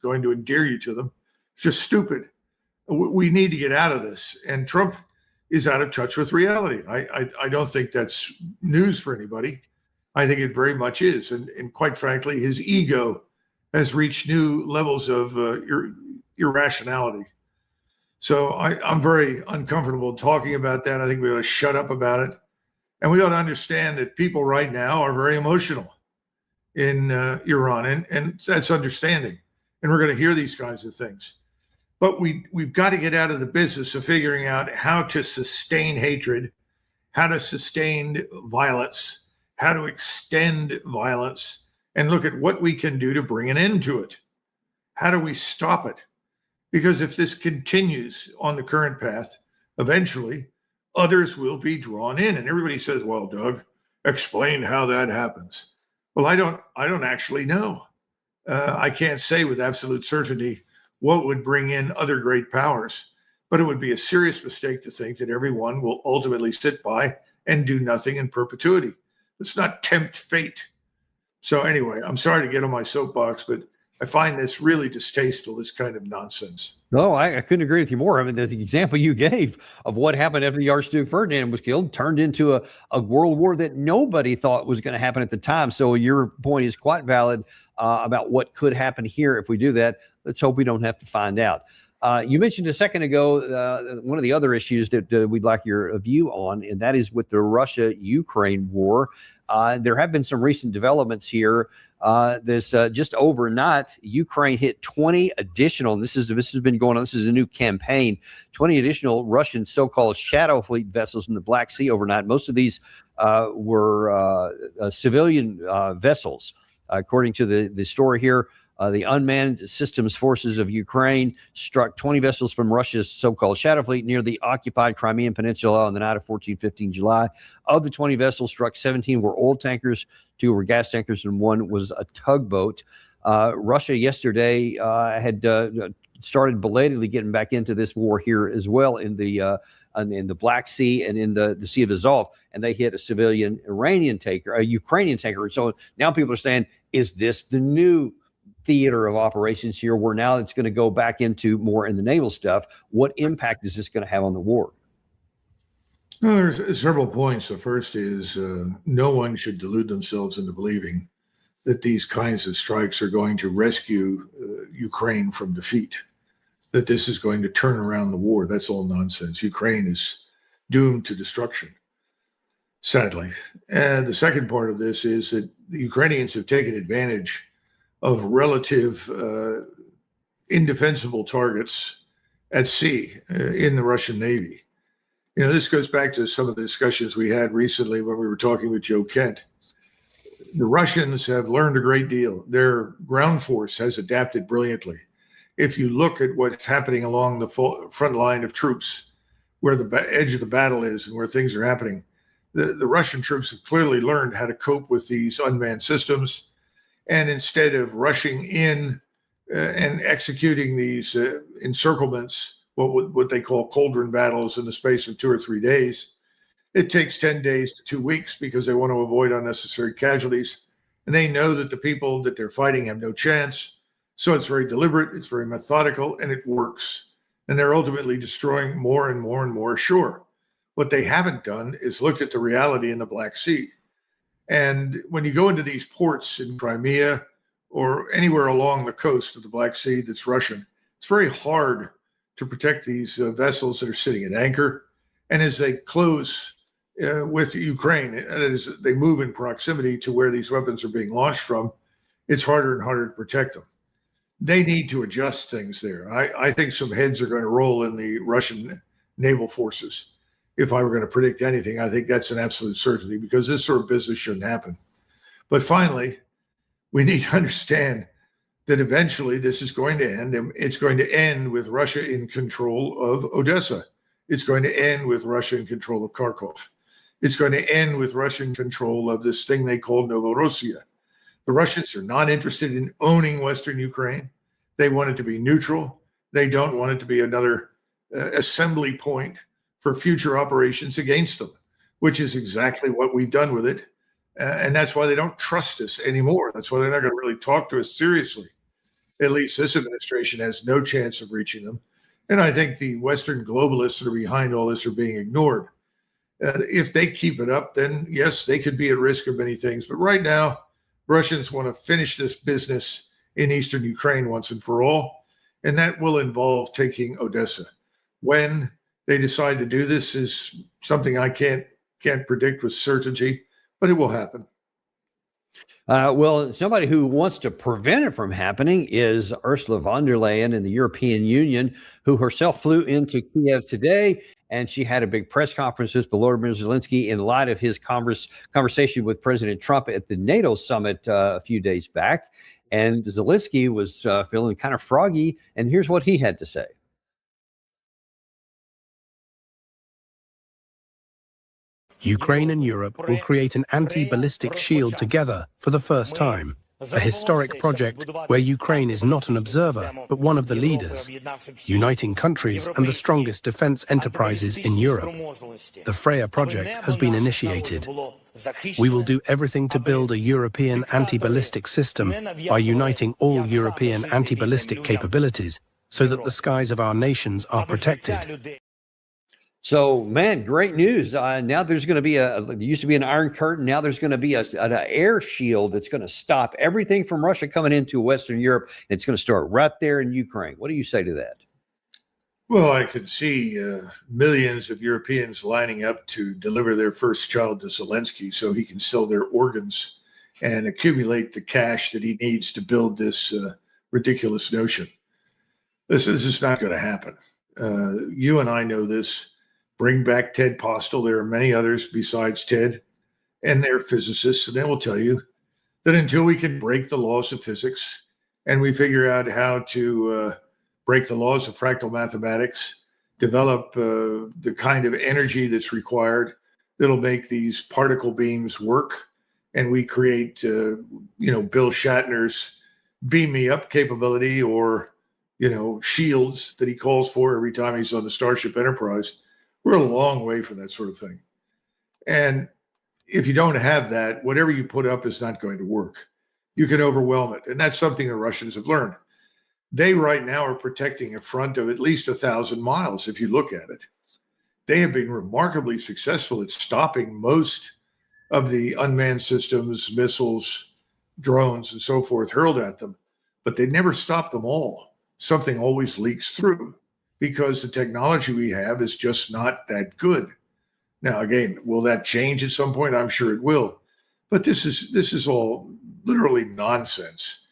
going to endear you to them. It's just stupid. We need to get out of this. And Trump is out of touch with reality. I don't think that's news for anybody. I think it very much is. And quite frankly, his ego has reached new levels of irrationality. So I'm very uncomfortable talking about that. I think we ought to shut up about it. And we ought to understand that people right now are very emotional in Iran, and that's understanding. And we're going to hear these kinds of things. But we've got to get out of the business of figuring out how to sustain hatred, how to sustain violence, how to extend violence, and look at what we can do to bring an end to it. How do we stop it? Because if this continues on the current path, eventually others will be drawn in. And everybody says, well, Doug, explain how that happens. Well, I don't actually know. I can't say with absolute certainty what would bring in other great powers, but it would be a serious mistake to think that everyone will ultimately sit by and do nothing in perpetuity. Let's not tempt fate. So anyway, I'm sorry to get on my soapbox, but I find this really distasteful, this kind of nonsense. No, I couldn't agree with you more. I mean, the example you gave of what happened after the Archduke Ferdinand was killed turned into a world war that nobody thought was going to happen at the time. So your point is quite valid about what could happen here if we do that. Let's hope we don't have to find out. You mentioned a second ago one of the other issues that we'd like your view on, and that is with the Russia-Ukraine war. There have been some recent developments here. Just overnight, Ukraine hit 20 additional, and this has been going on, this is a new campaign, 20 additional Russian so-called shadow fleet vessels in the Black Sea overnight. Most of these were civilian vessels. According to the story here, the unmanned systems forces of Ukraine struck 20 vessels from Russia's so-called shadow fleet near the occupied Crimean Peninsula on the night of 14-15 July. Of the 20 vessels struck, 17 were oil tankers, 2 were gas tankers, and 1 was a tugboat. Russia yesterday had started belatedly getting back into this war here as well in the Black Sea and in the Sea of Azov, and they hit a civilian Ukrainian tanker. So now people are saying, is this the new theater of operations here, where now it's going to go back into more in the naval stuff? What impact is this going to have on the war? Well, there's several points. The first is no one should delude themselves into believing that these kinds of strikes are going to rescue Ukraine from defeat, that this is going to turn around the war. That's all nonsense. Ukraine is doomed to destruction, sadly. And the second part of this is that the Ukrainians have taken advantage of relative indefensible targets at sea in the Russian Navy. You know, this goes back to some of the discussions we had recently when we were talking with Joe Kent. The Russians have learned a great deal. Their ground force has adapted brilliantly. If you look at what's happening along the front line of troops, where the edge of the battle is and where things are happening, the Russian troops have clearly learned how to cope with these unmanned systems. And instead of rushing in and executing these encirclements, what they call cauldron battles in the space of 2 or 3 days, it takes 10 days to 2 weeks because they want to avoid unnecessary casualties. And they know that the people that they're fighting have no chance. So it's very deliberate, it's very methodical, and it works. And they're ultimately destroying more and more and more ashore. What they haven't done is looked at the reality in the Black Sea. And when you go into these ports in Crimea or anywhere along the coast of the Black Sea that's Russian, it's very hard to protect these vessels that are sitting at anchor. And as they close with Ukraine, as they move in proximity to where these weapons are being launched from, it's harder and harder to protect them. They need to adjust things there. I think some heads are going to roll in the Russian naval forces. If I were going to predict anything, I think that's an absolute certainty, because this sort of business shouldn't happen. But finally, we need to understand that eventually this is going to end. And it's going to end with Russia in control of Odessa. It's going to end with Russia in control of Kharkov. It's going to end with Russian control of this thing they call Novorossiya. The Russians are not interested in owning Western Ukraine. They want it to be neutral. They don't want it to be another assembly point for future operations against them, which is exactly what we've done with it. And that's why they don't trust us anymore. That's why they're not going to really talk to us seriously. At least this administration has no chance of reaching them. And I think the Western globalists that are behind all this are being ignored. If they keep it up, then yes, they could be at risk of many things. But right now, Russians want to finish this business in eastern Ukraine once and for all. And that will involve taking Odessa. When they decide to do this is something I can't predict with certainty, but it will happen. Well, somebody who wants to prevent it from happening is Ursula von der Leyen in the European Union, who herself flew into Kiev today. And she had a big press conference with Volodymyr Zelensky in light of his conversation with President Trump at the NATO summit a few days back. And Zelensky was feeling kind of froggy. And here's what he had to say. Ukraine and Europe will create an anti-ballistic shield together for the first time, a historic project where Ukraine is not an observer, but one of the leaders, uniting countries and the strongest defense enterprises in Europe. The Freya project has been initiated. We will do everything to build a European anti-ballistic system by uniting all European anti-ballistic capabilities so that the skies of our nations are protected. So, man, great news. Now there's going to be there used to be an iron curtain. Now there's going to be an air shield that's going to stop everything from Russia coming into Western Europe. And it's going to start right there in Ukraine. What do you say to that? Well, I could see millions of Europeans lining up to deliver their first child to Zelensky so he can sell their organs and accumulate the cash that he needs to build this ridiculous notion. This is not going to happen. You and I know this. Bring back Ted Postel. There are many others besides Ted, and they're physicists, and they will tell you that until we can break the laws of physics and we figure out how to break the laws of fractal mathematics, develop the kind of energy that's required that'll make these particle beams work, and we create, Bill Shatner's beam me up capability or, shields that he calls for every time he's on the Starship Enterprise. We're a long way from that sort of thing. And if you don't have that, whatever you put up is not going to work. You can overwhelm it. And that's something the Russians have learned. They right now are protecting a front of at least 1,000 miles, if you look at it. They have been remarkably successful at stopping most of the unmanned systems, missiles, drones, and so forth hurled at them. But they never stop them all. Something always leaks through, because the technology we have is just not that good. Now, again, will that change at some point? I'm sure it will. But this is all literally nonsense.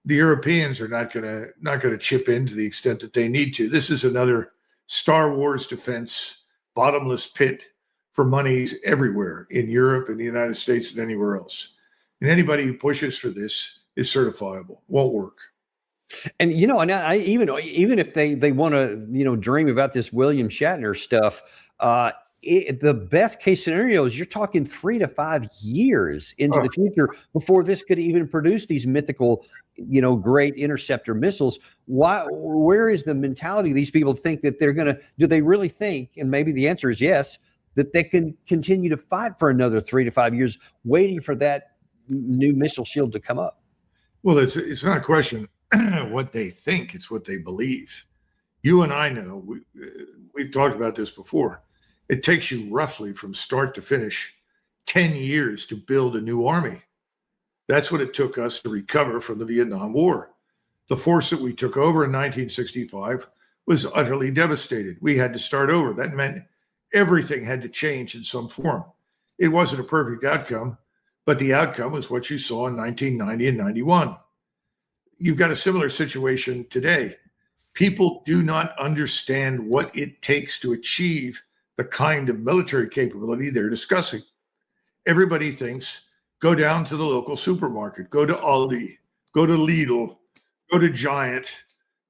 The Europeans are not going to chip in to the extent that they need to. This is another Star Wars defense bottomless pit for money everywhere in Europe and the United States and anywhere else. And anybody who pushes for this is certifiable. Won't work. And and I even if they want to dream about this William Shatner stuff, the best case scenario is you're talking 3 to 5 years into the future before this could even produce these mythical, great interceptor missiles. Where is the mentality of these people think that they're going to? Do they really think? And maybe the answer is yes, that they can continue to fight for another 3 to 5 years, waiting for that new missile shield to come up. Well, it's not a question what they think, it's what they believe. You and I know, we've talked about this before. It takes you roughly from start to finish 10 years to build a new army. That's what it took us to recover from the Vietnam War. The force that we took over in 1965 was utterly devastated. We had to start over. That meant everything had to change in some form. It wasn't a perfect outcome, but the outcome was what you saw in 1990 and 91. You've got a similar situation today. People do not understand what it takes to achieve the kind of military capability they're discussing. Everybody thinks, go down to the local supermarket, go to Aldi, go to Lidl, go to Giant,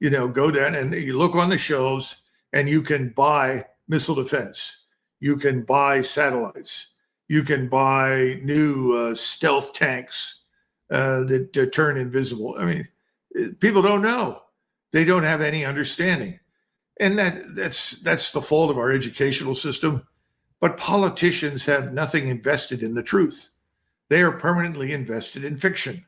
go down and you look on the shelves and you can buy missile defense. You can buy satellites. You can buy new stealth tanks that turn invisible. I mean, people don't know. They don't have any understanding. And that's the fault of our educational system. But politicians have nothing invested in the truth. They are permanently invested in fiction.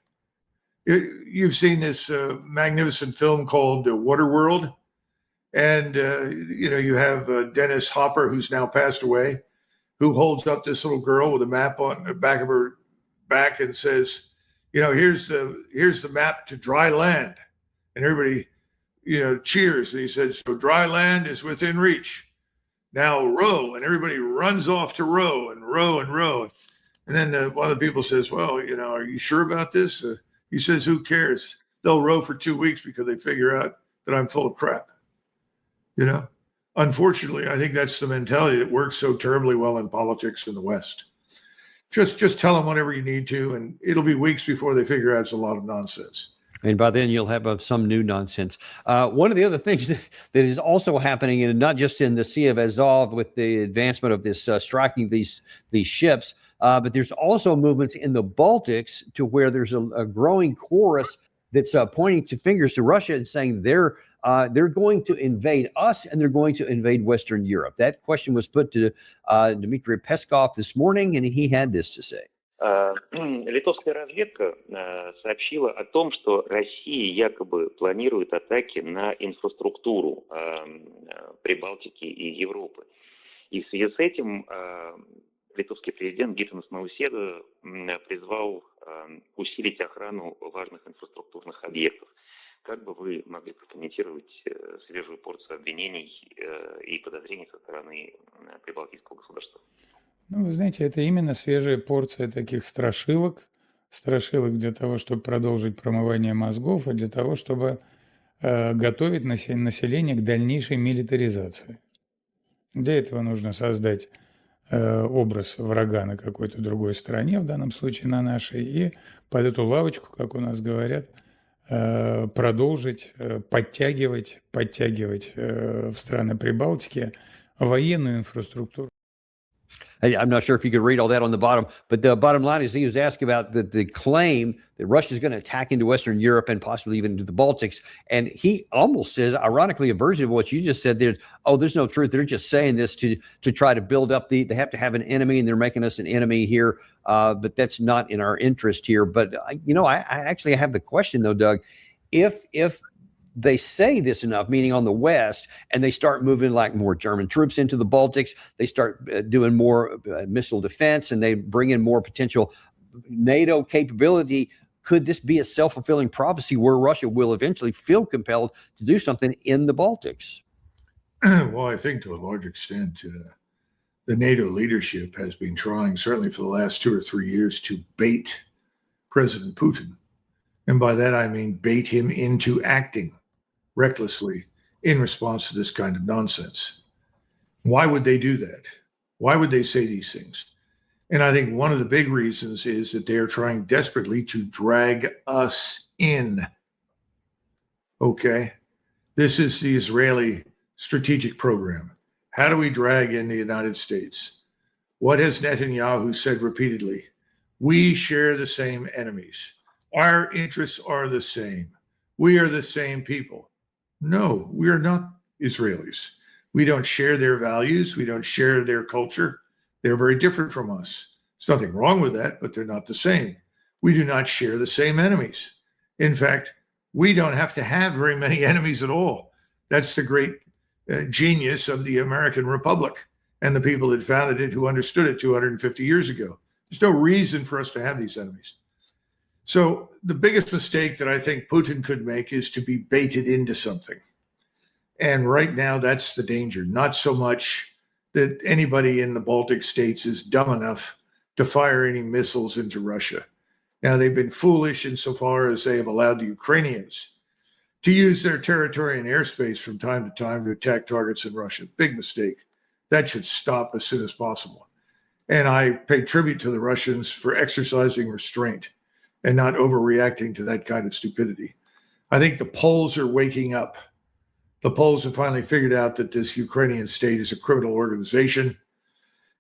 You've seen this magnificent film called Waterworld, and you have Dennis Hopper, who's now passed away, who holds up this little girl with a map on the back of her back and says, here's the map to dry land, and everybody cheers. And he says, so dry land is within reach. Now row, and everybody runs off to row and row and row. And then one of the people says, well, are you sure about this? He says, who cares? They'll row for 2 weeks because they figure out that I'm full of crap. Unfortunately, I think that's the mentality that works so terribly well in politics in the West. Just tell them whatever you need to, and it'll be weeks before they figure out it's a lot of nonsense. And by then you'll have some new nonsense. One of the other things that is also happening, and not just in the Sea of Azov with the advancement of this striking these ships, but there's also movements in the Baltics to where there's a growing chorus that's pointing to fingers to Russia and saying they're going to invade us and they're going to invade Western Europe. That question was put to Dmitry Peskov this morning, and he had this to say. Литовская разведка сообщила о том, что Россия якобы планирует атаки на инфраструктуру Прибалтики и Европы. И в связи с этим литовский президент Гитанас Науседа призвал усилить охрану важных инфраструктурных объектов. Как бы вы могли прокомментировать свежую порцию обвинений и подозрений со стороны прибалтийского государства? Вы знаете, это именно свежая порция таких страшилок для того, чтобы продолжить промывание мозгов, и для того, чтобы готовить население к дальнейшей милитаризации. Для этого нужно создать образ врага на какой-то другой стороне, в данном случае на нашей, и под эту лавочку, как у нас говорят, продолжить подтягивать в страны Прибалтики военную инфраструктуру. I'm not sure if you could read all that on the bottom, but the bottom line is he was asked about the claim that Russia is going to attack into Western Europe and possibly even into the Baltics. And he almost says, ironically, a version of what you just said there, there's no truth. They're just saying this to try to build up they have to have an enemy, and they're making us an enemy here. But that's not in our interest here. But, I actually have the question, though, Doug, if they say this enough, meaning on the West, and they start moving like more German troops into the Baltics, they start doing more missile defense, and they bring in more potential NATO capability. Could this be a self-fulfilling prophecy where Russia will eventually feel compelled to do something in the Baltics? Well, I think to a large extent, the NATO leadership has been trying, certainly for the last 2 or 3 years, to bait President Putin. And by that, I mean bait him into acting recklessly in response to this kind of nonsense. Why would they do that? Why would they say these things? And I think one of the big reasons is that they are trying desperately to drag us in. Okay? This is the Israeli strategic program. How do we drag in the United States? What has Netanyahu said repeatedly? We share the same enemies. Our interests are the same. We are the same people. No, we are not Israelis. We don't share their values. We don't share their culture. They're very different from us. There's nothing wrong with that, but they're not the same. We do not share the same enemies. In fact, we don't have to have very many enemies at all. That's the great genius of the American Republic and the people that founded it who understood it 250 years ago. There's no reason for us to have these enemies. So the biggest mistake that I think Putin could make is to be baited into something. And right now, that's the danger. Not so much that anybody in the Baltic states is dumb enough to fire any missiles into Russia. Now, they've been foolish insofar as they have allowed the Ukrainians to use their territory and airspace from time to time to attack targets in Russia. Big mistake. That should stop as soon as possible. And I pay tribute to the Russians for exercising restraint and not overreacting to that kind of stupidity. I think the Poles are waking up. The Poles have finally figured out that this Ukrainian state is a criminal organization.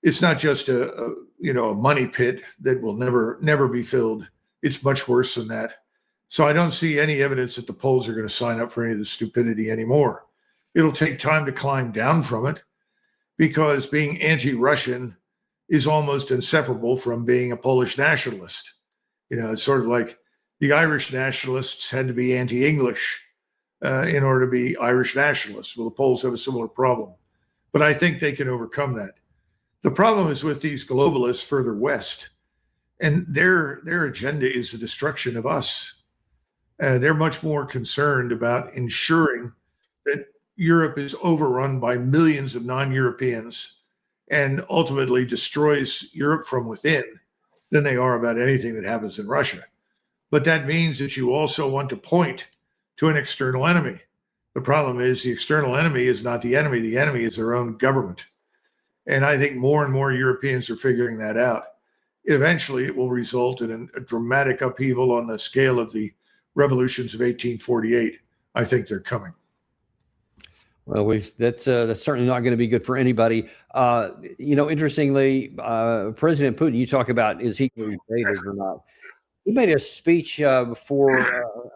It's not just a money pit that will never be filled. It's much worse than that. So I don't see any evidence that the Poles are going to sign up for any of this stupidity anymore. It'll take time to climb down from it because being anti-Russian is almost inseparable from being a Polish nationalist. It's sort of like The Irish nationalists had to be anti-English in order to be Irish nationalists. Well, the Poles have a similar problem, but I think they can overcome that. The problem is with these globalists further west, and their agenda is the destruction of us. They're much more concerned about ensuring that Europe is overrun by millions of non-Europeans and ultimately destroys Europe from within than they are about anything that happens in Russia. But that means that you also want to point to an external enemy. The problem is the external enemy is not the enemy. The enemy is their own government. And I think more and more Europeans are figuring that out. Eventually, it will result in a dramatic upheaval on the scale of the revolutions of 1848. I think they're coming. Well, that's certainly not going to be good for anybody. Interestingly, President Putin, you talk about is he going to be invaded or not? He made a speech before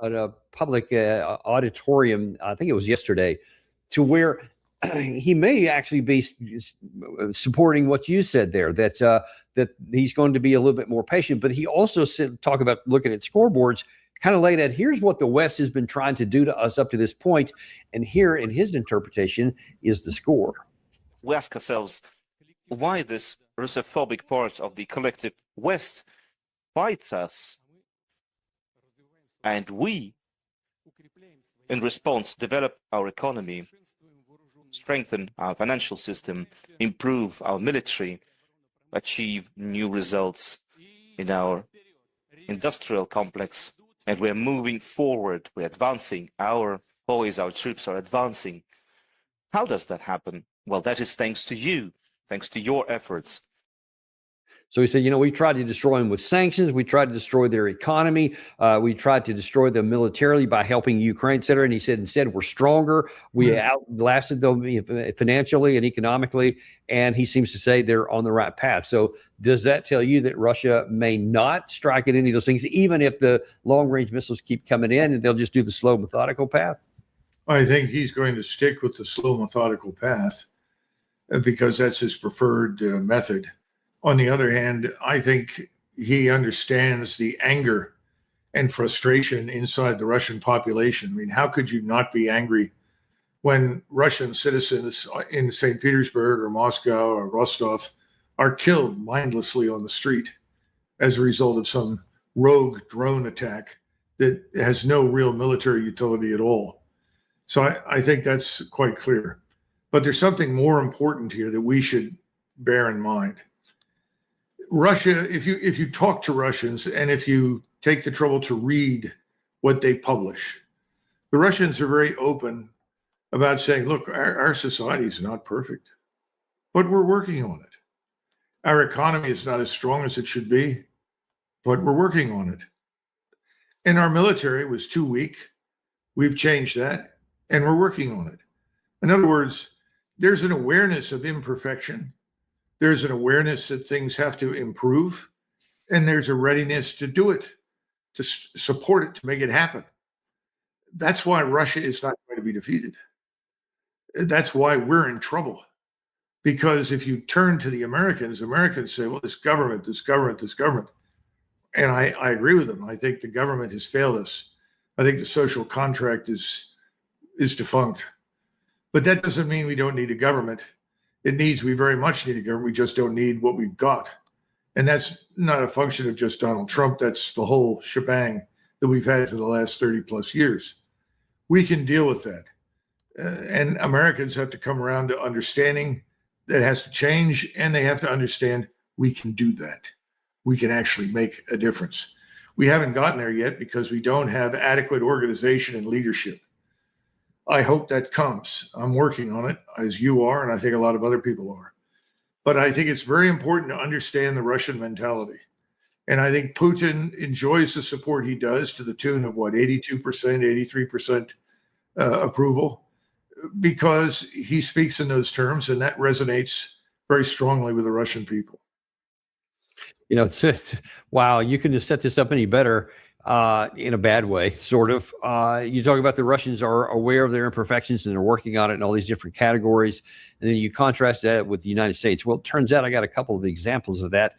at a public auditorium, I think it was yesterday, to where he may actually be supporting what you said there, that he's going to be a little bit more patient. But he also talk about looking at scoreboards, kind of laid out, here's what the West has been trying to do to us up to this point. And here in his interpretation is the score. We ask ourselves why this Russophobic part of the collective West fights us. And we, in response, develop our economy, strengthen our financial system, improve our military, achieve new results in our industrial complex. And we're moving forward, we're advancing. Our boys, our troops are advancing. How does that happen? Well, that is thanks to you, thanks to your efforts. So he said, we tried to destroy them with sanctions. We tried to destroy their economy. We tried to destroy them militarily by helping Ukraine, et cetera. And he said, instead, we're stronger. We outlasted them financially and economically. And he seems to say they're on the right path. So does that tell you that Russia may not strike at any of those things, even if the long-range missiles keep coming in and they'll just do the slow, methodical path? I think he's going to stick with the slow, methodical path because that's his preferred method. On the other hand, I think he understands the anger and frustration inside the Russian population. I mean, how could you not be angry when Russian citizens in St. Petersburg or Moscow or Rostov are killed mindlessly on the street as a result of some rogue drone attack that has no real military utility at all? So I think that's quite clear. But there's something more important here that we should bear in mind. Russia, if you talk to Russians and if you take the trouble to read what they publish, the Russians are very open about saying, look, our society is not perfect, but we're working on it. Our economy is not as strong as it should be, but we're working on it. And our military was too weak. We've changed that, and we're working on it. In other words, there's an awareness of imperfection. There's an awareness that things have to improve, and there's a readiness to do it, to support it, to make it happen. That's why Russia is not going to be defeated. That's why we're in trouble. Because if you turn to the Americans say, well, this government. And I agree with them. I think the government has failed us. I think the social contract is defunct. But that doesn't mean we don't need a government. We very much need a government. We just don't need what we've got. And that's not a function of just Donald Trump. That's the whole shebang that we've had for the last 30 plus years. We can deal with that. And Americans have to come around to understanding that has to change, and they have to understand we can do that. We can actually make a difference. We haven't gotten there yet because we don't have adequate organization and leadership. I hope that comes. I'm working on it, as you are, and I think a lot of other people are. But I think it's very important to understand the Russian mentality. And I think Putin enjoys the support he does to the tune of, 82%, 83% approval, because he speaks in those terms, and that resonates very strongly with the Russian people. It's just, wow, you couldn't have set this up any better. in a bad way, sort of. You talk about the Russians are aware of their imperfections and they're working on it in all these different categories. And then you contrast that with the United States. Well, it turns out I got a couple of examples of that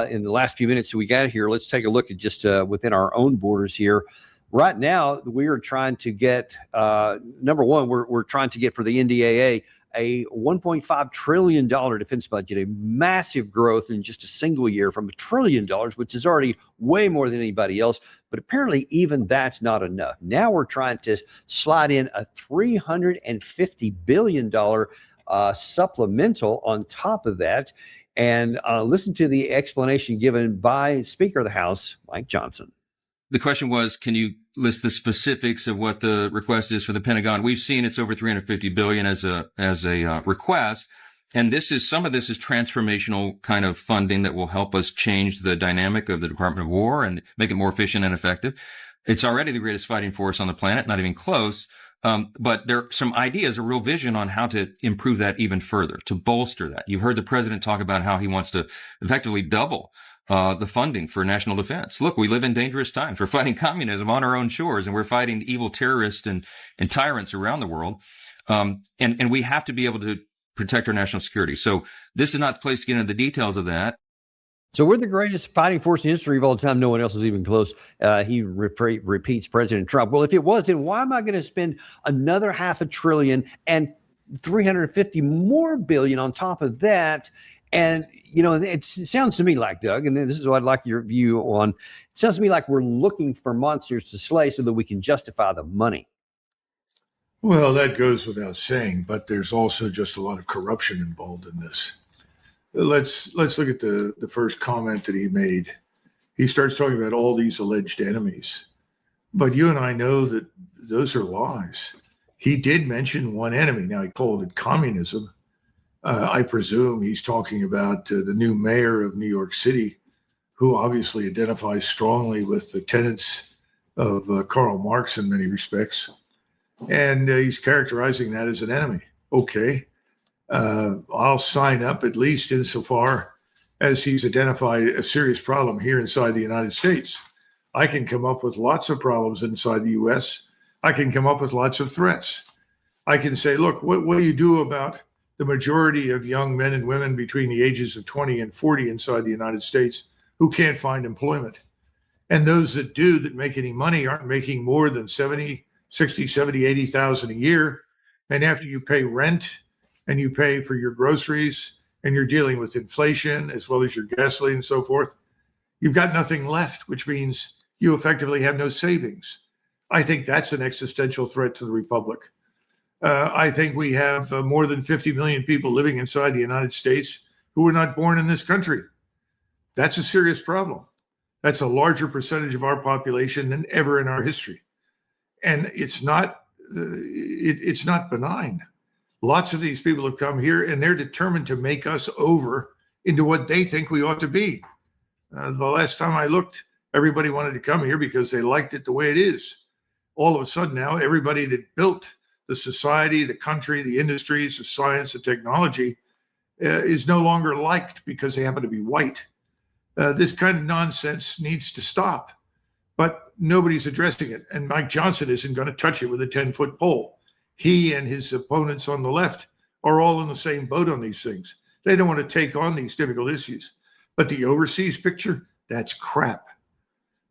in the last few minutes we got here. Let's take a look at just within our own borders here. Right now, we are trying to get, number one, we're trying to get for the NDAA a $1.5 trillion defense budget, a massive growth in just a single year from $1 trillion, which is already way more than anybody else. But apparently even that's not enough. Now we're trying to slide in a $350 billion supplemental on top of that. And listen to the explanation given by Speaker of the House, Mike Johnson. The question was, can you list the specifics of what the request is for the Pentagon? We've seen it's over $350 billion as a request. And some of this is transformational kind of funding that will help us change the dynamic of the Department of War and make it more efficient and effective. It's already the greatest fighting force on the planet, not even close. But there are some ideas, a real vision on how to improve that even further, to bolster that. You've heard the president talk about how he wants to effectively double the funding for national defense. Look, we live in dangerous times. We're fighting communism on our own shores, and we're fighting evil terrorists and tyrants around the world. And we have to be able to protect our national security. So this is not the place to get into the details of that. So we're the greatest fighting force in history of all time. No one else is even close. He repeats President Trump. Well, if it was, then why am I going to spend another $500 billion and 350 more billion on top of that? And, you know, it sounds to me like, Doug, and this is what I'd like your view on, it sounds to me like we're looking for monsters to slay so that we can justify the money. Well, that goes without saying, but there's also just a lot of corruption involved in this. Let's look at the first comment that he made. He starts talking about all these alleged enemies. But you and I know that those are lies. He did mention one enemy. Now, he called it communism. I presume he's talking about the new mayor of New York City, who obviously identifies strongly with the tenets of Karl Marx in many respects. And he's characterizing that as an enemy. Okay. I'll sign up, at least insofar as he's identified a serious problem here inside the United States. I can come up with lots of problems inside the U.S. I can come up with lots of threats. I can say, look, what do you do about the majority of young men and women between the ages of 20 and 40 inside the United States who can't find employment? And those that do, that make any money, aren't making more than 60, 70, 80,000 a year. And after you pay rent and you pay for your groceries and you're dealing with inflation as well as your gasoline and so forth, you've got nothing left, which means you effectively have no savings. I think that's an existential threat to the republic. I think we have more than 50 million people living inside the United States who were not born in this country. That's a serious problem. That's a larger percentage of our population than ever in our history. And it's not benign. Lots of these people have come here and they're determined to make us over into what they think we ought to be. The last time I looked, everybody wanted to come here because they liked it the way it is. All of a sudden now, everybody that built the society, the country, the industries, the science, the technology is no longer liked because they happen to be white. This kind of nonsense needs to stop, but nobody's addressing it. And Mike Johnson isn't going to touch it with a 10-foot pole. He and his opponents on the left are all in the same boat on these things. They don't want to take on these difficult issues. But the overseas picture, that's crap.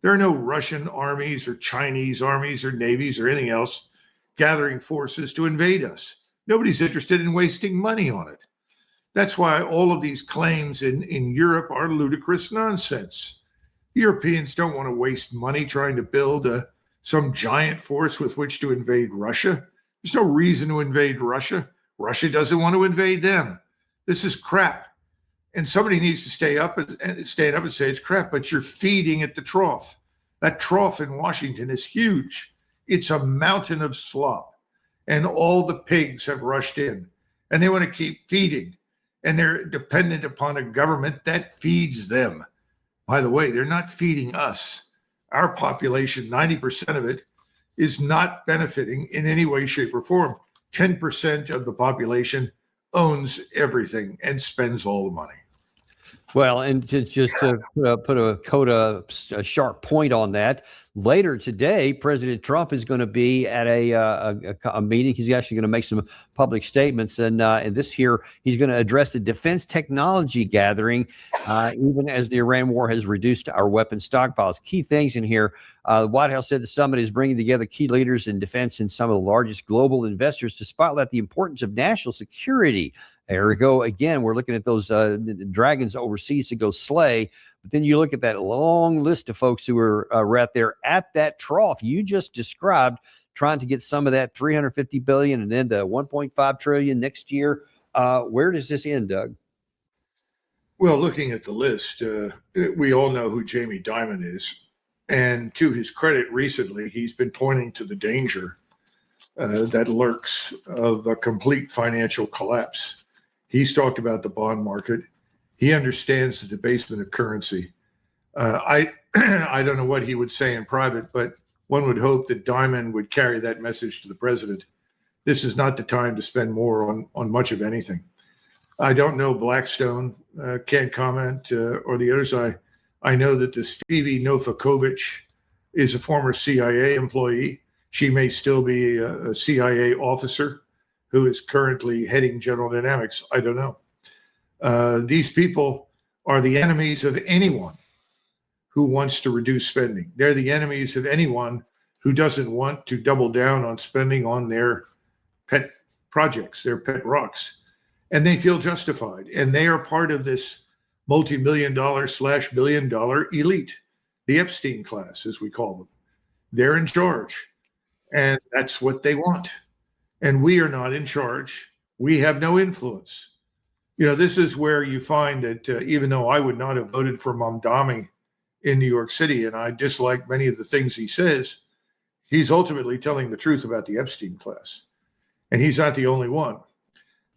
There are no Russian armies or Chinese armies or navies or anything else gathering forces to invade us. Nobody's interested in wasting money on it. That's why all of these claims in Europe are ludicrous nonsense. Europeans don't want to waste money trying to build some giant force with which to invade Russia. There's no reason to invade Russia. Russia doesn't want to invade them. This is crap. And somebody needs to stand up and say it's crap, but you're feeding at the trough. That trough in Washington is huge. It's a mountain of slop. And all the pigs have rushed in. And they want to keep feeding. And they're dependent upon a government that feeds them. By the way, they're not feeding us. Our population, 90% of it, is not benefiting in any way, shape, or form. 10% of the population owns everything and spends all the money. Well, and just to put a sharp point on that, later today, President Trump is going to be at a meeting. He's actually going to make some public statements, and this here, he's going to address the defense technology gathering, even as the Iran war has reduced our weapons stockpiles. Key things in here. The White House said the summit is bringing together key leaders in defense and some of the largest global investors to spotlight the importance of national security. There we go again. We're looking at those dragons overseas to go slay. But then you look at that long list of folks who are right there at that trough you just described, trying to get some of that 350 billion and then the 1.5 trillion next year. Where does this end, Doug? Well, looking at the list, we all know who Jamie Dimon is. And to his credit, recently, he's been pointing to the danger that lurks of a complete financial collapse. He's talked about the bond market. He understands the debasement of currency. I don't know what he would say in private, but one would hope that Dimon would carry that message to the president. This is not the time to spend more on much of anything. I don't know Blackstone, can't comment, or the others. I know that this Phoebe Novakovic is a former CIA employee. She may still be a CIA officer who is currently heading General Dynamics. I don't know. These people are the enemies of anyone who wants to reduce spending. They're the enemies of anyone who doesn't want to double down on spending on their pet projects, their pet rocks. And they feel justified. And they are part of this multi-million-dollar / billion-dollar elite, the Epstein class, as we call them. They're in charge. And that's what they want. And we are not in charge. We have no influence. You know, this is where you find that even though I would not have voted for Mamdani in New York City, and I dislike many of the things he says, he's ultimately telling the truth about the Epstein class. And he's not the only one.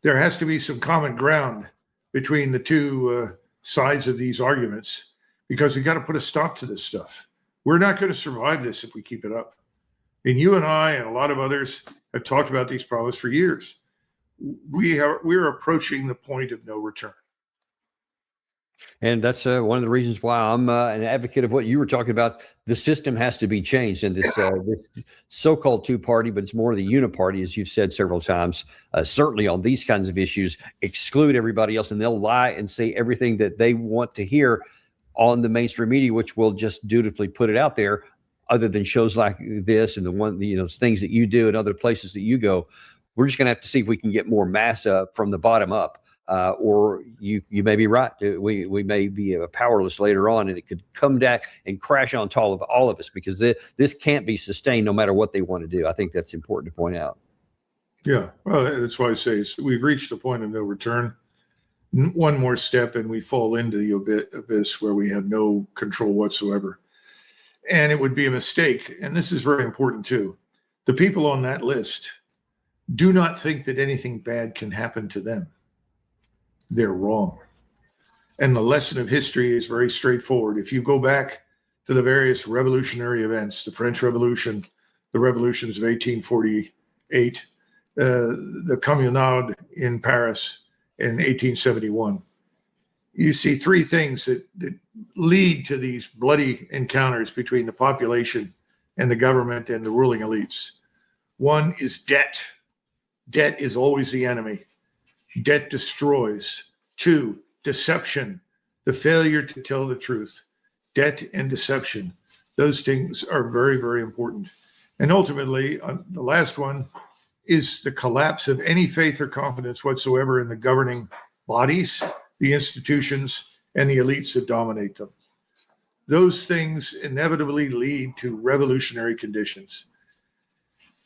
There has to be some common ground between the two sides of these arguments, because we got to put a stop to this stuff. We're not going to survive this if we keep it up. And you and I and a lot of others have talked about these problems for years. We're approaching the point of no return. And that's one of the reasons why I'm an advocate of what you were talking about. The system has to be changed. And this so-called two-party, but it's more the uniparty, as you've said several times, certainly on these kinds of issues, exclude everybody else. And they'll lie and say everything that they want to hear on the mainstream media, which will just dutifully put it out there, other than shows like this and the things that you do and other places that you go. We're just going to have to see if we can get more mass from the bottom up. Or you may be right. We may be powerless later on, and it could come back and crash on top of all of us, because this can't be sustained no matter what they want to do. I think that's important to point out. Yeah, well, that's why I say we've reached the point of no return. One more step and we fall into the abyss where we have no control whatsoever. And it would be a mistake. And this is very important too. The people on that list do not think that anything bad can happen to them. They're wrong. And the lesson of history is very straightforward. If you go back to the various revolutionary events, the French Revolution, the revolutions of 1848, the Communard in Paris in 1871, you see three things that lead to these bloody encounters between the population and the government and the ruling elites. One is debt. Debt is always the enemy. Debt destroys. 2, deception, the failure to tell the truth. Debt and deception, those things are very, very important. And ultimately, the last one is the collapse of any faith or confidence whatsoever in the governing bodies, the institutions, and the elites that dominate them. Those things inevitably lead to revolutionary conditions.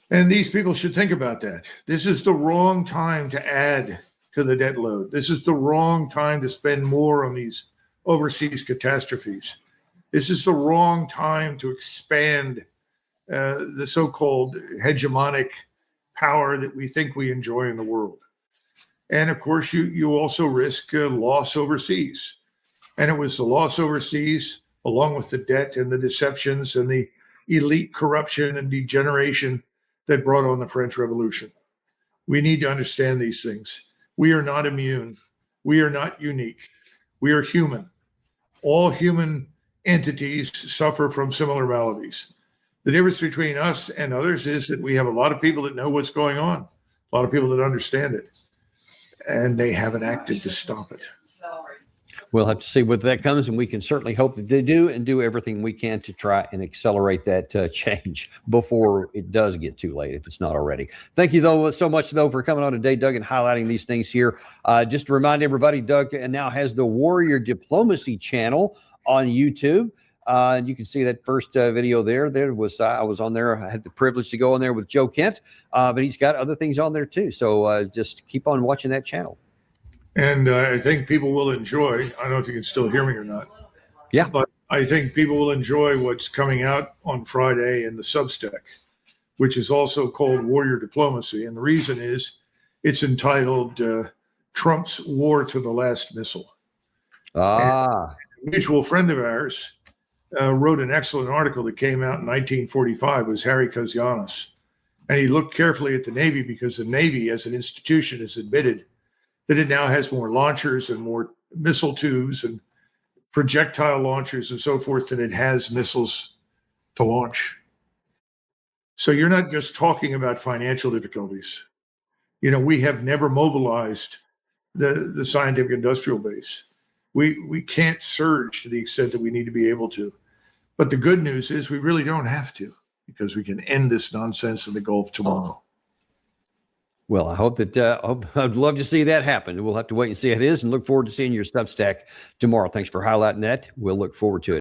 And these people should think about that. This is the wrong time to add to the debt load. This is the wrong time to spend more on these overseas catastrophes. This is the wrong time to expand the so-called hegemonic power that we think we enjoy in the world. And of course, you also risk loss overseas. And it was the loss overseas, along with the debt and the deceptions and the elite corruption and degeneration, that brought on the French Revolution. We need to understand these things. We are not immune. We are not unique. We are human. All human entities suffer from similar maladies. The difference between us and others is that we have a lot of people that know what's going on, a lot of people that understand it, and they haven't acted to stop it. We'll have to see whether that comes, and we can certainly hope that they do and do everything we can to try and accelerate that change before it does get too late, if it's not already. Thank you, though, so much, though, for coming on today, Doug, and highlighting these things here. Just to remind everybody, Doug now has the Warrior Diplomacy channel on YouTube. And you can see that first video there. I was on there. I had the privilege to go on there with Joe Kent, but he's got other things on there, too. So just keep on watching that channel. And I think people will enjoy, I don't know if you can still hear me or not. Yeah. But I think people will enjoy what's coming out on Friday in the Substack, which is also called Warrior Diplomacy. And the reason is it's entitled Trump's War to the Last Missile. And a mutual friend of ours wrote an excellent article that came out in 1945. It was Harry Kazianis. And he looked carefully at the Navy because the Navy as an institution has admitted that it now has more launchers and more missile tubes and projectile launchers and so forth than it has missiles to launch. So you're not just talking about financial difficulties. You know, we have never mobilized the scientific industrial base. We can't surge to the extent that we need to be able to. But the good news is we really don't have to, because we can end this nonsense in the Gulf tomorrow. Well, I hope that I'd love to see that happen. We'll have to wait and see how it is, and look forward to seeing your Substack tomorrow. Thanks for highlighting that. We'll look forward to it.